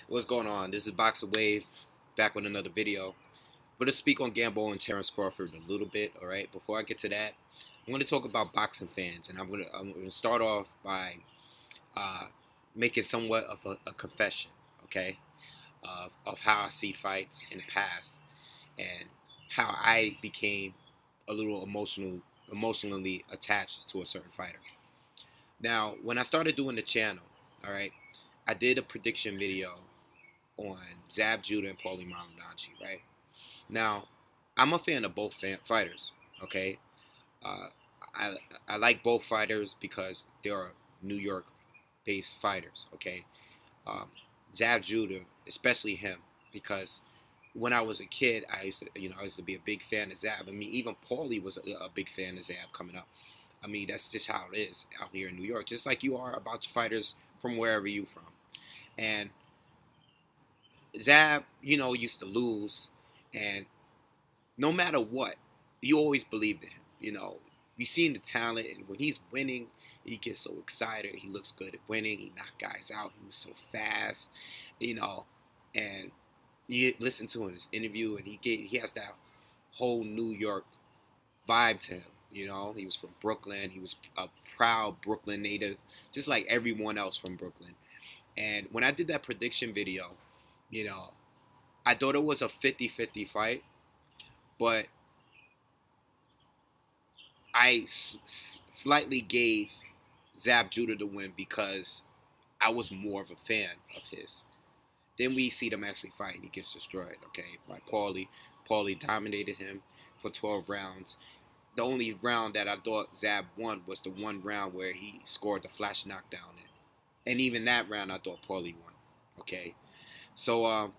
What's going on? This is BoxingWave, back with another video. I'm going to speak on Gamboa and Terence Crawford a little bit, alright? Before I get to that, I'm going to talk about boxing fans, and I'm going to start off by making somewhat of a confession, okay? Of how I see fights in the past, and how I became a little emotionally attached to a certain fighter. Now, when I started doing the channel, alright, I did a prediction video on Zab Judah and Paulie Malignaggi, right? Now, I'm a fan of both fighters, okay? Uh, I like both fighters because they are New York-based fighters, okay? Zab Judah, especially him, because when I was a kid, I used to be a big fan of Zab. I mean, even Paulie was a big fan of Zab coming up. I mean, that's just how it is out here in New York, just like you are about fighters from wherever you from. And Zab, used to lose, and no matter what, you always believed in him. You seen the talent, and when he's winning, he gets so excited. He looks good at winning. He knocked guys out. He was so fast, and you listen to his interview, and he has that whole New York vibe to him. He was from Brooklyn. He was a proud Brooklyn native, just like everyone else from Brooklyn. And when I did that prediction video, I thought it was a 50-50 fight, but I slightly gave Zab Judah the win because I was more of a fan of his. Then we see them actually fight, and he gets destroyed, okay, by Paulie. Paulie dominated him for 12 rounds. The only round that I thought Zab won was the one round where he scored the flash knockdown in. And even that round, I thought Paulie won, okay? So,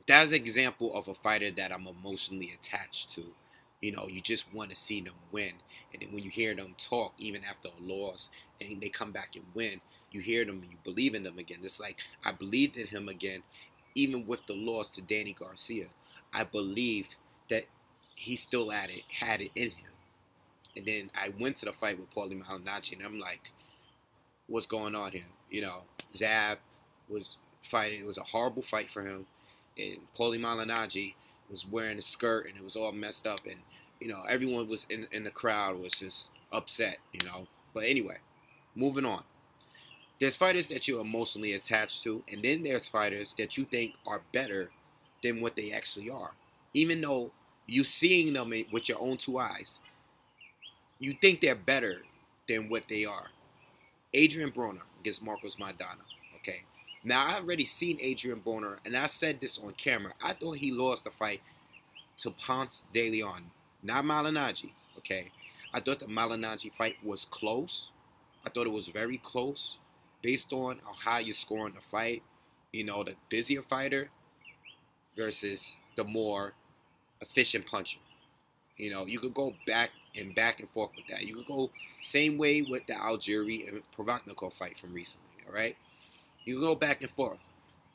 that's an example of a fighter that I'm emotionally attached to. You just want to see them win. And then when you hear them talk, even after a loss, and they come back and win, you hear them and you believe in them again. It's like I believed in him again, even with the loss to Danny Garcia. I believed that he still had it in him. And then I went to the fight with Paulie Malignaggi, and I'm like, what's going on here? Zab was fighting. It was a horrible fight for him. And Paulie Malignaggi was wearing a skirt, and it was all messed up. And, everyone was in the crowd was just upset, But anyway, moving on. There's fighters that you're emotionally attached to, and then there's fighters that you think are better than what they actually are. Even though you're seeing them with your own two eyes, you think they're better than what they are. Adrian Broner against Marcos Maidana, okay? Now, I've already seen Adrian Broner, and I said this on camera. I thought he lost the fight to Ponce de Leon, not Malignaggi, okay? I thought the Malignaggi fight was close. I thought it was very close based on how you're scoring the fight. The busier fighter versus the more efficient puncher. You could go back and forth with that. You could go same way with the Algieri and Provodnikov fight from recently, all right? You could go back and forth.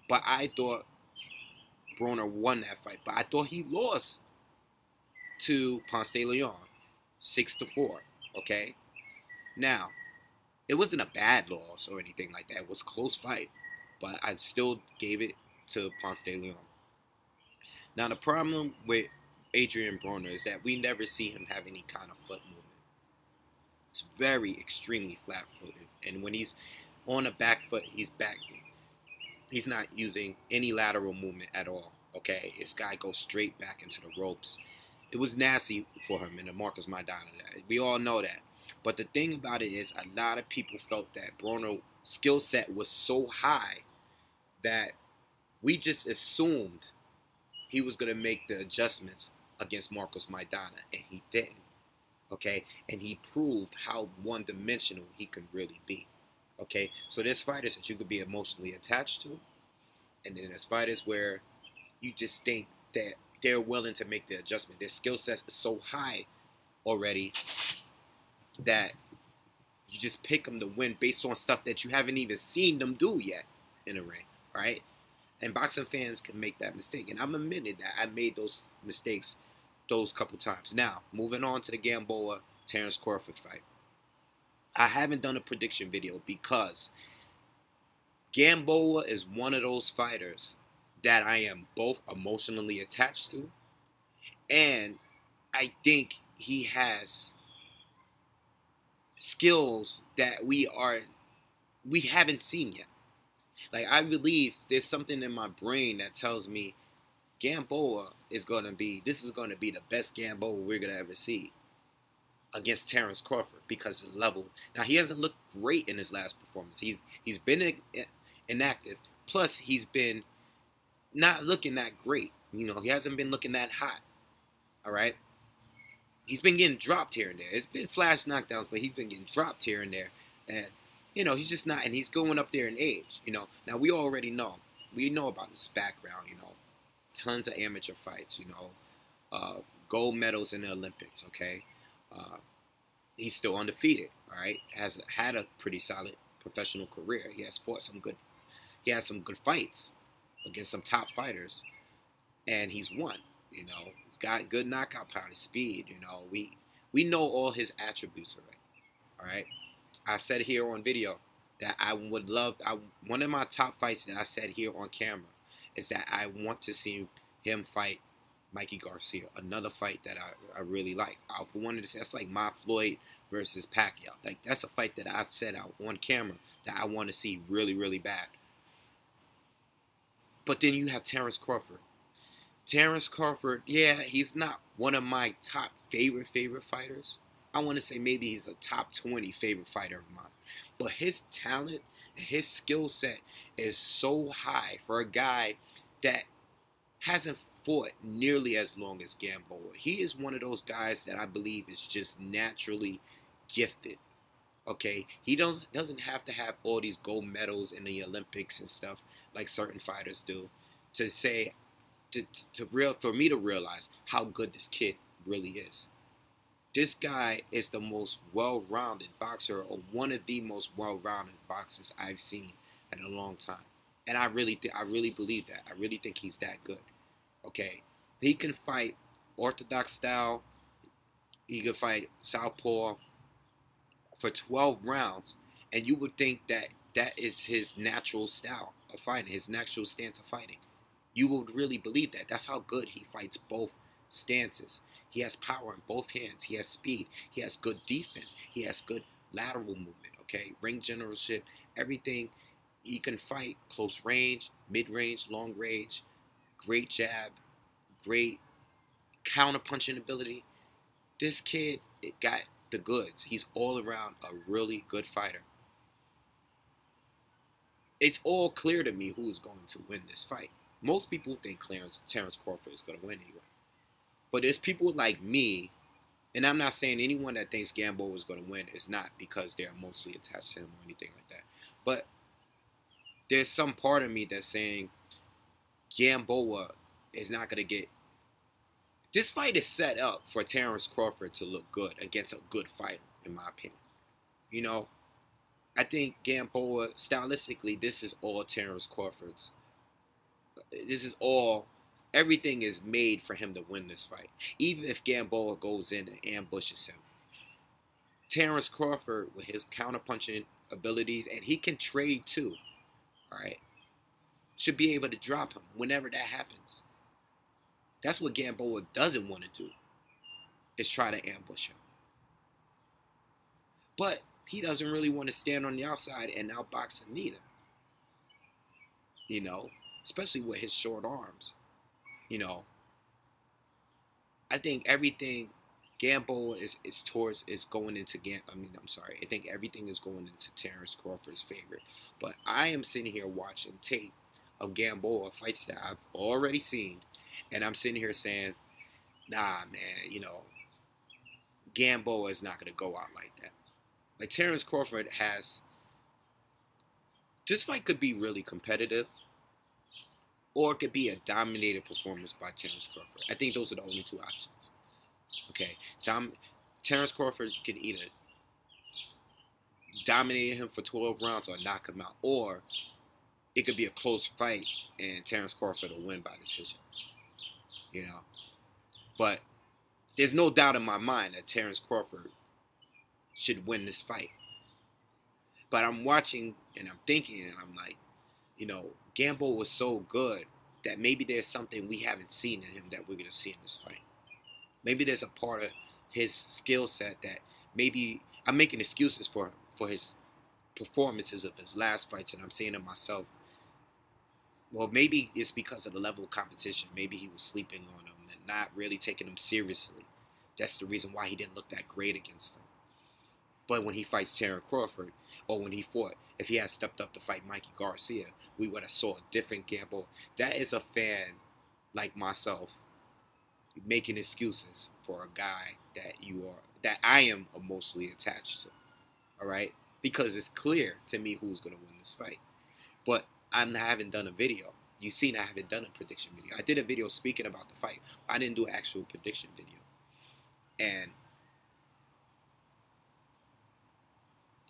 But I thought Broner won that fight. But I thought he lost to Ponce de Leon 6-4, okay? Now, it wasn't a bad loss or anything like that. It was a close fight. But I still gave it to Ponce de Leon. Now, the problem with Adrian Broner is that we never see him have any kind of foot movement. It's very extremely flat-footed, and when he's on the back foot, he's not using any lateral movement at all. Okay, this guy goes straight back into the ropes. It was nasty for him in the Marcos Maidana. We all know that. But the thing about it is, a lot of people felt that Broner's skill set was so high that we just assumed he was going to make the adjustments against Marcos Maidana, and he didn't, okay? And he proved how one-dimensional he could really be, okay? So there's fighters that you could be emotionally attached to, and then there's fighters where you just think that they're willing to make the adjustment. Their skill set is so high already that you just pick them to win based on stuff that you haven't even seen them do yet in a ring, all right? And boxing fans can make that mistake. And I'm admitting that I made those mistakes those couple times. Now, moving on to the Gamboa Terence Crawford fight. I haven't done a prediction video because Gamboa is one of those fighters that I am both emotionally attached to, and I think he has skills that we haven't seen yet. Like, I believe there's something in my brain that tells me Gamboa this is gonna be the best Gamboa we're gonna ever see against Terence Crawford because of the level. Now, he hasn't looked great in his last performance. He's been inactive. Plus, he's been not looking that great. You know, he hasn't been looking that hot. All right. He's been getting dropped here and there. It's been flash knockdowns, but he's been getting dropped here and there. And, you know, he's just not, and he's going up there in age, you know. Now, we already know. We know about his background, you know. Tons of amateur fights, you know. Gold medals in the Olympics, okay. He's still undefeated, all right. Has had a pretty solid professional career. He has some good fights against some top fighters, and he's won. You know, he's got good knockout power, speed. You know, we know all his attributes already. All right, I've said here on video that one of my top fights that I said here on camera is that I want to see him fight Mikey Garcia, another fight that I really like. I wanted to say that's like my Floyd versus Pacquiao. Like, that's a fight that I've said out on camera that I want to see really, really bad. But then you have Terence Crawford. Terence Crawford, yeah, he's not one of my top favorite fighters. I want to say maybe he's a top 20 favorite fighter of mine. But his talent and his skill set is so high for a guy that hasn't fought nearly as long as Gamboa. He is one of those guys that I believe is just naturally gifted. Okay, he doesn't have to have all these gold medals in the Olympics and stuff like certain fighters do to say for me to realize how good this kid really is. This guy is the most well-rounded boxer, or one of the most well-rounded boxers I've seen in a long time. And I really believe that. I really think he's that good. Okay, he can fight orthodox style. He can fight southpaw for 12 rounds, and you would think that that is his natural style of fighting, his natural stance of fighting. You would really believe that. That's how good he fights both stances. He has power in both hands. He has speed. He has good defense. He has good lateral movement, okay? Ring generalship, everything. He can fight close range, mid-range, long range, great jab, great counter-punching ability. This kid got the goods. He's all around a really good fighter. It's all clear to me who is going to win this fight. Most people think Terence Crawford is going to win anyway. But there's people like me, and I'm not saying anyone that thinks Gamboa is going to win is not because they're emotionally attached to him or anything like that. But there's some part of me that's saying Gamboa is not going to get... This fight is set up for Terence Crawford to look good against a good fighter, in my opinion. You know, I think Gamboa, stylistically, this is all Terence Crawford's. This is all, everything is made for him to win this fight. Even if Gamboa goes in and ambushes him. Terence Crawford, with his counterpunching abilities, and he can trade too, all right, should be able to drop him whenever that happens. That's what Gamboa doesn't want to do, is try to ambush him. But he doesn't really want to stand on the outside and outbox him neither. You know, especially with his short arms. You know, I think everything Gamboa is going into I think everything is going into Terence Crawford's favor. But I am sitting here watching tape of Gamboa fights that I've already seen, and I'm sitting here saying, nah, man, you know, Gamboa is not going to go out like that. Like, Terence Crawford has... This fight could be really competitive, or it could be a dominated performance by Terence Crawford. I think those are the only two options. Okay, Terence Crawford can either dominate him for 12 rounds or knock him out, or it could be a close fight and Terence Crawford will win by decision. You know, but there's no doubt in my mind that Terence Crawford should win this fight. But I'm watching and I'm thinking and I'm like, You know, Gamboa was so good that maybe there's something we haven't seen in him that we're going to see in this fight. Maybe there's a part of his skill set that maybe I'm making excuses for his performances of his last fights, and I'm saying to myself, well, maybe it's because of the level of competition. Maybe he was sleeping on him and not really taking him seriously. That's the reason why he didn't look that great against him. But when he fights Terence Crawford, or when he fought, if he had stepped up to fight Mikey Garcia, we would have saw a different Gamboa. That is a fan like myself making excuses for a guy that I am emotionally attached to. All right, because it's clear to me who's gonna win this fight. But I haven't done a video. You've seen I haven't done a prediction video. I did a video speaking about the fight. I didn't do an actual prediction video, and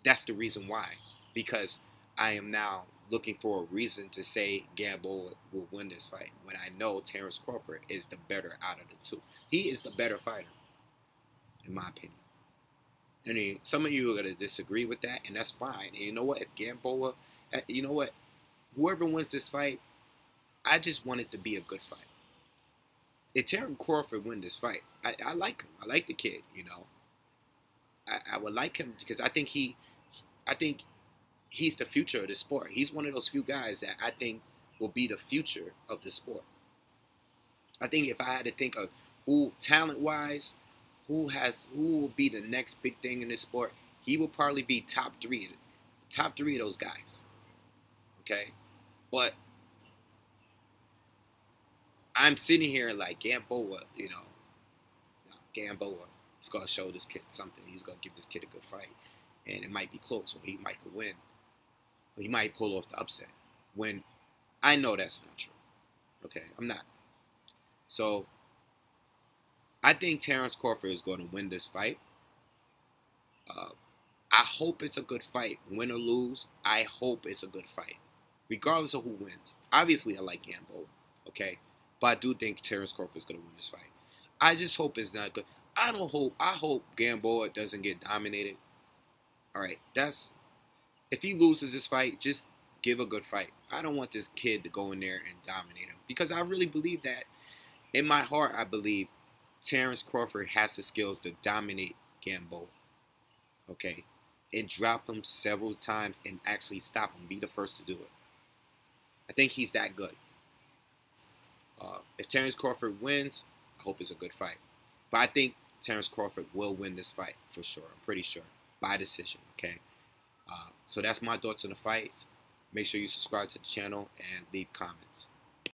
that's the reason why. Because I am now looking for a reason to say Gamboa will win this fight when I know Terence Crawford is the better out of the two. He is the better fighter, in my opinion. I mean, some of you are going to disagree with that, and that's fine. And you know what? If Gamboa, you know what? Whoever wins this fight, I just want it to be a good fight. If Terence Crawford wins this fight, I like him. I like the kid, you know. I would like him because I think he's the future of the sport. He's one of those few guys that I think will be the future of the sport. I think if I had to think of who, talent-wise, who will be the next big thing in this sport, he will probably be top three of those guys. Okay, but I'm sitting here like Gamboa, you know, Gamboa is gonna show this kid something. He's gonna give this kid a good fight, and it might be close, or he might win, or he might pull off the upset. When I know that's not true. Okay, I'm not. So I think Terence Crawford is going to win this fight. I hope it's a good fight. Win or lose, I hope it's a good fight. Regardless of who wins. Obviously, I like Gamboa, okay? But I do think Terence Crawford is going to win this fight. I just hope it's not good. I hope Gamboa doesn't get dominated. All right, if he loses this fight, just give a good fight. I don't want this kid to go in there and dominate him. Because I really believe that. In my heart, I believe Terence Crawford has the skills to dominate Gamboa. Okay? And drop him several times and actually stop him. Be the first to do it. I think he's that good. If Terence Crawford wins, I hope it's a good fight. But I think Terence Crawford will win this fight for sure. I'm pretty sure. By decision, okay? So that's my thoughts on the fights. Make sure you subscribe to the channel and leave comments.